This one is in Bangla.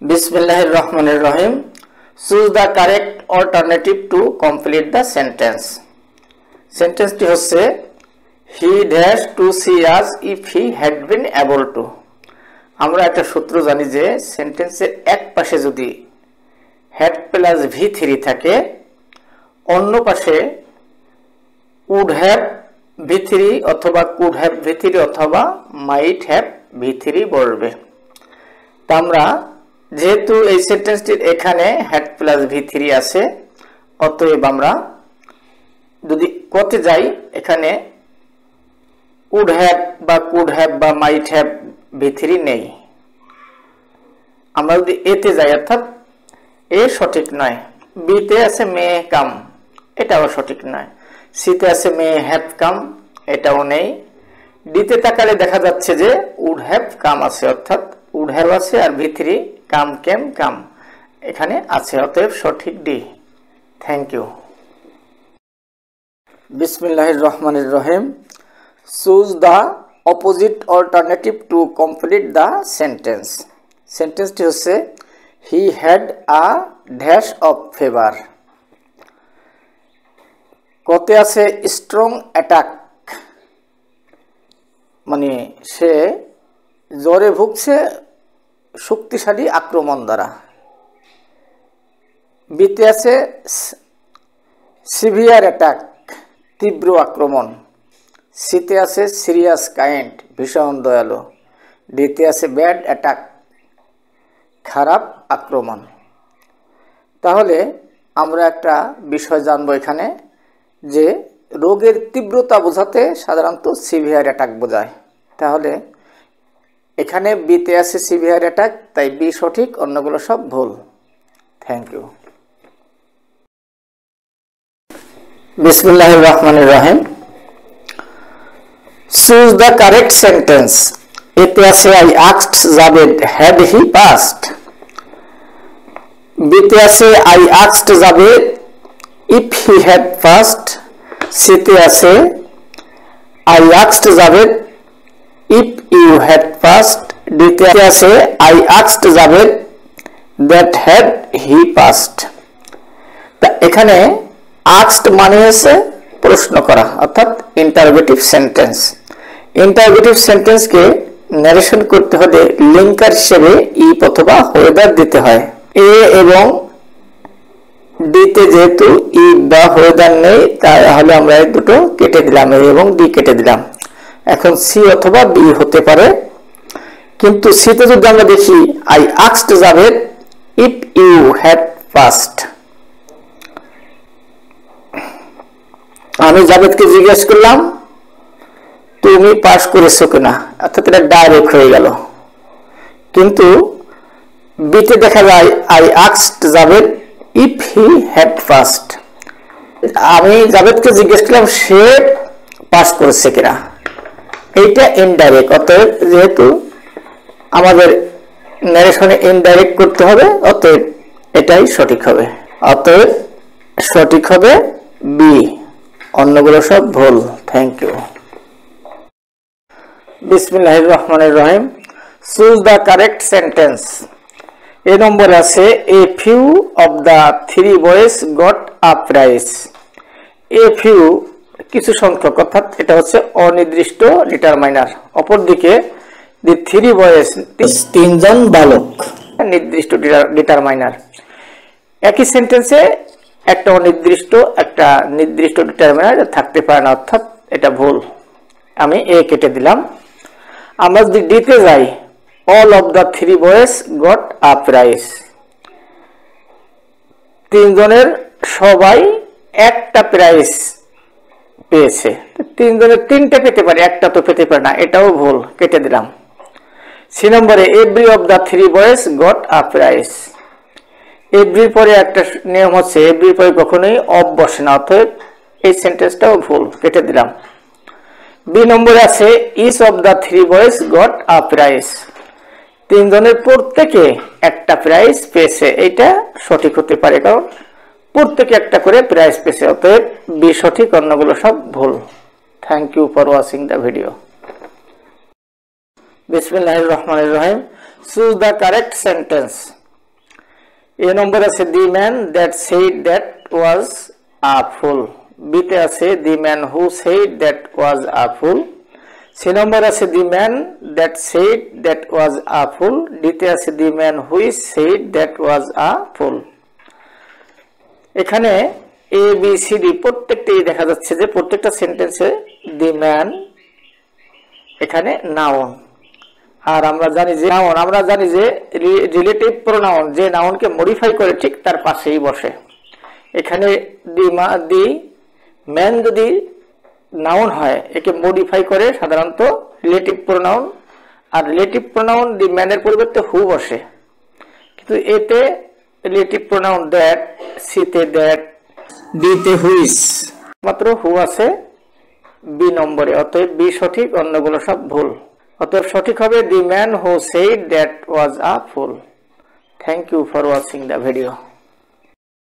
Bismillahirrahmanirrahim. Choose the correct alternative to complete the sentence. Sentence টি হচ্ছে he dash to see us if he had been able to. আমরা একটা সূত্র জানি যে সেন্টেন্সের এক পাশে যদি had প্লাস v3 থাকে অন্য পাশে would have v3 অথবা could have v3 অথবা might have v3 বলবে। তা আমরা যেহেতু এই সেন্টেন্সটির এখানে had প্লাস v3 আছে অতএব আমরা যদি করতে যাই এখানে would have বা could have বা might have v3 নেই। আমরা যদি এ তে যাই অর্থাৎ এ সঠিক নয়, বি তে আছে মে কাম এটাও সঠিক নয়, সি তে আছে মে হ্যাভ কাম এটাও নেই, ডি তে তাকালে দেখা যাচ্ছে যে would have কাম আছে অর্থাৎ would have আছে আর v3 কাম কেম কাম এখানে আছে অতএব সঠিক D. Thank you. Bismillahirrahmanirrahim. Choose the opposite alternative to complete the sentence. Sentence টি হচ্ছে he had a dash of fever. কতে আছে strong attack মানে সে জ্বরে ভুগছে শক্তিশালী আক্রমণ দ্বারা। বিতে আছে সিভিয়ার অ্যাটাক তীব্র আক্রমণ, সিতে আছে সিরিয়াস কাইন্ড ভীষণ দয়ালু, ডিতে আছে ব্যাড অ্যাটাক খারাপ আক্রমণ। তাহলে আমরা একটা বিষয় জানবো এখানে যে রোগের তীব্রতা বোঝাতে সাধারণত সিভিয়ার অ্যাটাক বোঝায়। তাহলে এখানে বিতে আছে সিভিয়ার অ্যাটাক তাই বি সঠিক, অন্যগুলো সব ভুল। Thank you. Bismillahirrahmanirrahim. Choose the correct sentence. এতে আছে I asked Javed had he passed. বিতে আছে I asked Javed if he had passed. সিতে আছে I asked Javed if you had passed. ডিতে আছে I asked Javed that had he passed. তা এখানে asked মানে হচ্ছে প্রশ্ন করা অর্থাৎ ইন্টারোগেটিভ সেন্টেন্স। ইন্টারোগেটিভ সেন্টেন্সকে ন্যারেশন করতে হলে লিঙ্কার হিসেবে ইফ অথবা হোয়েদার দিতে হয়। এ এবং ডিতে যেহেতু ইফ বা হোয়েদার নেই তাহলে আমরা এই দুটো কেটে দিলাম, এ এবং ডি কেটে দিলাম। এখন সি অথবা বি হতে পারে, কিন্তু সিতে যদি আমরা দেখি I asked Javed if you had passed, আমি জাভেদকে জিজ্ঞেস করলাম তুমি পাস করেছো কিনা, অর্থাৎ এটা ডাইরেক্ট হয়ে গেল। কিন্তু বিতে দেখা যায় I asked Javed if he had passed, আমি জাভেদকে জিজ্ঞেস করলাম সে পাস করেছে কিনা, এইটা ইনডাইরেক্ট। অতএব যেহেতু আমাদের ন্যারেশনে ইনডাইরেক্ট করতে হবে অতএব এটাই সঠিক হবে, অতএব সঠিক হবে বি, অন্যগুলো সব ভুল। Thank you. Bismillahirrahmanirrahim. Choose the correct sentence. এই নম্বরে আছে a few of the three boys got a prize. a few কিছু সংখ্যক অর্থাৎ এটা হচ্ছে অনির্দিষ্ট ডিটারমাইনার, অপরদিকে the three boys তিনজন বালক নির্দিষ্ট ডিটারমাইনার। একই সেন্টেন্সে একটা অনির্দিষ্ট একটা নির্দিষ্ট ডিটারমাইনার থাকতে পারে না, অর্থাৎ এটা ভুল। আমি এ কেটে দিলাম। আমরা যদি ডিতে যাই all of the three boys got a prize, তিনজনের সবাই একটা প্রাইজ পেয়েছে, তিনজনের তিনটা পেতে পারে একটা তো পেতে পারে না, এটাও ভুল, কেটে দিলাম। সি নম্বরে every of the three boys got a prize, এভরির পরে একটা নিয়ম হচ্ছে এভরির পরে কখনোই অফ বসে না, অতএব এই সেন্টেন্সটাও ভুল, কেটে দিলাম। বি নম্বরে আছে each of the three boys got a prize, তিনজনের প্রত্যেকে একটা প্রাইজ পেয়েছে, এইটা সঠিক হতে পারে কারণ প্রত্যেকে একটা করে প্রাইজ পেয়েছে, অতএব বি সঠিক, অন্যগুলো সব ভুল। Thank you for watching the video. Bismillahirrahmanirrahim. Choose the correct sentence. A নম্বর আছে the man that said that was a fool, বিতে আছে the man who said that was a fool, C নম্বর আছে the man that said that was a fool, ডিতে আছে the man which said that was a fool. এখানে এ বি সি ডি প্রত্যেকটি দেখা যাচ্ছে যে প্রত্যেকটা সেন্টেন্সে দি ম্যান এখানে নাউন। আর আমরা জানি যে নাউন, আমরা জানি যে রিলেটিভ প্রোনাউন যে নাউনকে মডিফাই করে ঠিক তার পাশেই বসে। এখানে দি ম্যান যদি নাউন হয় একে মডিফাই করে সাধারণত রিলেটিভ প্রোনাউন, আর রিলেটিভ প্রোনাউন দি ম্যানের পরিবর্তে হু বসে, কিন্তু এতে রিলেটিভ প্রোনাউন দ্যাট, সিতে দ্যাট, ডিতে হুইচ, মাত্র হু আছে বি নম্বরে, অতএব বি সঠিক, অন্যগুলো সব ভুল। অতএব সঠিক হবে the man who said that was a fool. Thank you for watching the video.